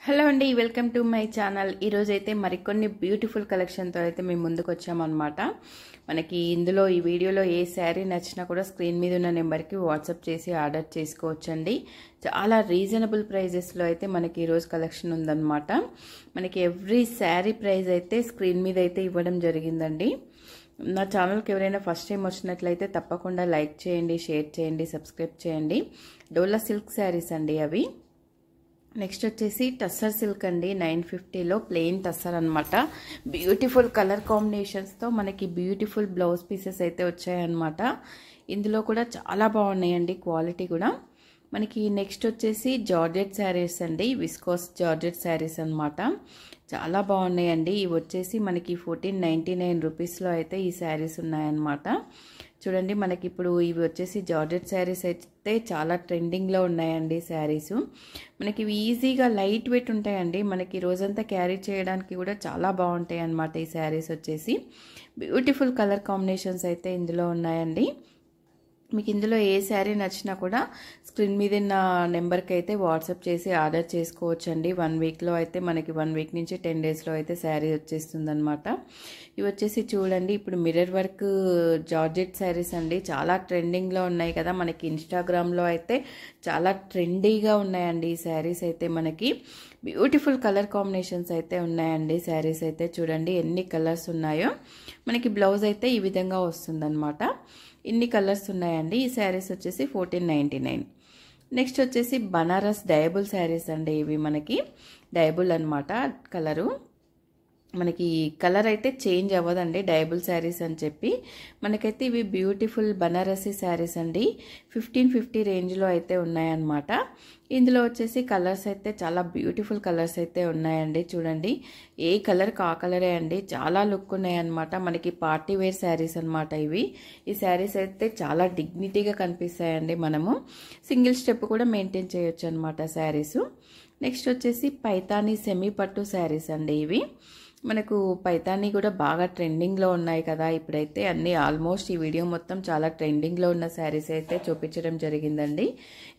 Hello అండి, welcome to my channel. ఈరోజు అయితే మరికొన్ని బ్యూటిఫుల్ కలెక్షన్తో అయితే మేము ముందుకు వచ్చామన్నమాట. మనకి ఇందులో ఈ వీడియోలో ఏ శారీ నచ్చినా కూడా స్క్రీన్ మీద ఉన్న నెంబర్కి వాట్సాప్ చేసి ఆర్డర్ చేసుకోవచ్చండి. చాలా రీజనబుల్ ప్రైజెస్లో అయితే మనకి ఈరోజు కలెక్షన్ ఉందన్నమాట. మనకి ఎవ్రీ శారీ ప్రైస్ అయితే స్క్రీన్ మీద అయితే ఇవ్వడం జరిగిందండి. నా ఛానల్కి ఎవరైనా ఫస్ట్ టైం వచ్చినట్లయితే తప్పకుండా లైక్ చేయండి, షేర్ చేయండి, సబ్స్క్రైబ్ చేయండి. డోలా సిల్క్ శారీస్ అండి అవి. నెక్స్ట్ వచ్చేసి టస్సర్ సిల్క్ అండి, 950లో ప్లెయిన్ టస్సర్ అనమాట. బ్యూటిఫుల్ కలర్ కాంబినేషన్స్తో మనకి బ్యూటిఫుల్ బ్లౌజ్ పీసెస్ అయితే వచ్చాయన్నమాట. ఇందులో కూడా చాలా బాగున్నాయండి, క్వాలిటీ కూడా. మనకి నెక్స్ట్ వచ్చేసి జార్జెట్ శారీస్ అండి, విస్కోస్ జార్జెట్ శారీస్ అనమాట. చాలా బాగున్నాయండి. ఇవి వచ్చేసి మనకి 1499 రూపీస్లో అయితే ఈ శారీస్ ఉన్నాయన్నమాట. చూడండి, మనకి ఇప్పుడు ఇవి వచ్చేసి జార్జెట్ శారీస్ అయితే చాలా ట్రెండింగ్లో ఉన్నాయండి శారీస్. మనకి ఇవి ఈజీగా లైట్ వెయిట్ ఉంటాయండి. మనకి రోజంతా క్యారీ చేయడానికి కూడా చాలా బాగుంటాయి అన్నమాట. ఈ శారీస్ వచ్చేసి బ్యూటిఫుల్ కలర్ కాంబినేషన్స్ అయితే ఇందులో ఉన్నాయండి. మీకు ఇందులో ఏ శారీ నచ్చినా కూడా స్క్రీన్ మీద ఉన్న నెంబర్కి అయితే వాట్సాప్ చేసి ఆర్డర్ చేసుకోవచ్చండి. 1 వీక్లో అయితే మనకి 1 వీక్ నుంచి 10 డేస్లో అయితే శారీ వచ్చేస్తుంది అనమాట. ఇవి వచ్చేసి చూడండి, ఇప్పుడు మిర్రర్ వర్క్ జార్జెట్ శారీస్ అండి. చాలా ట్రెండింగ్లో ఉన్నాయి కదా, మనకి ఇన్స్టాగ్రామ్లో అయితే చాలా ట్రెండీగా ఉన్నాయండి ఈ శారీస్ అయితే. మనకి బ్యూటిఫుల్ కలర్ కాంబినేషన్స్ అయితే ఉన్నాయండి. శారీస్ అయితే చూడండి ఎన్ని కలర్స్ ఉన్నాయో. మనకి బ్లౌజ్ అయితే ఈ విధంగా వస్తుందన్నమాట. ఇన్ని కలర్స్ ఉన్నాయండి. ఈ శారీస్ వచ్చేసి 1499. నెక్స్ట్ వచ్చేసి బనారస్ డయబుల్ శారీస్ అండి. ఇవి మనకి డయబుల్ అనమాట. కలరు మనకి కలర్ అయితే చేంజ్ అవ్వదండి, డయబుల్ శారీస్ అని చెప్పి. మనకైతే ఇవి బ్యూటిఫుల్ బనారసీ శారీస్ అండి. 1550 రేంజ్లో అయితే ఉన్నాయన్నమాట. ఇందులో వచ్చేసి కలర్స్ అయితే చాలా బ్యూటిఫుల్ కలర్స్ అయితే ఉన్నాయండి. చూడండి, ఏ కలర్ కా కలరే అండి, చాలా లుక్ ఉన్నాయన్నమాట. మనకి పార్టీ వేర్ శారీస్ అనమాట ఇవి. ఈ శారీస్ అయితే చాలా డిగ్నిటీగా కనిపిస్తాయండి. మనము సింగిల్ స్టెప్ కూడా మెయింటైన్ చేయొచ్చు అనమాట శారీస్. నెక్స్ట్ వచ్చేసి పైతానీ సెమీ పట్టు శారీస్ అండి. ఇవి మనకు పైతానీ కూడా బాగా ట్రెండింగ్లో ఉన్నాయి కదా ఇప్పుడైతే. అన్ని ఆల్మోస్ట్ ఈ వీడియో మొత్తం చాలా ట్రెండింగ్లో ఉన్న శారీస్ అయితే చూపించడం జరిగిందండి.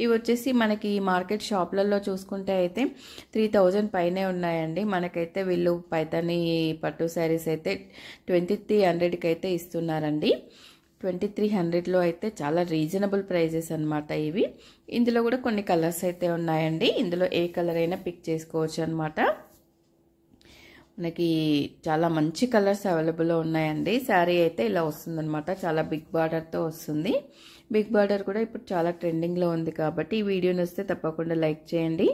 ఇవి వచ్చేసి మనకి మార్కెట్ షాప్లలో చూసుకుంటే అయితే 3000 పైనే ఉన్నాయండి. మనకైతే వీళ్ళు పైతానీ పట్టు శారీస్ అయితే 2300కి అయితే ఇస్తున్నారండి. 2300లో అయితే చాలా రీజనబుల్ ప్రైజెస్ అనమాట ఇవి. ఇందులో కూడా కొన్ని కలర్స్ అయితే ఉన్నాయండి. ఇందులో ఏ కలర్ అయినా పిక్ చేసుకోవచ్చు అనమాట. మనకి చాలా మంచి కలర్స్ అవైలబుల్లో ఉన్నాయండి. శారీ అయితే ఇలా వస్తుందన్నమాట. చాలా బిగ్ బార్డర్తో వస్తుంది. బిగ్ బార్డర్ కూడా ఇప్పుడు చాలా ట్రెండింగ్లో ఉంది కాబట్టి ఈ వీడియోని వస్తే తప్పకుండా లైక్ చేయండి.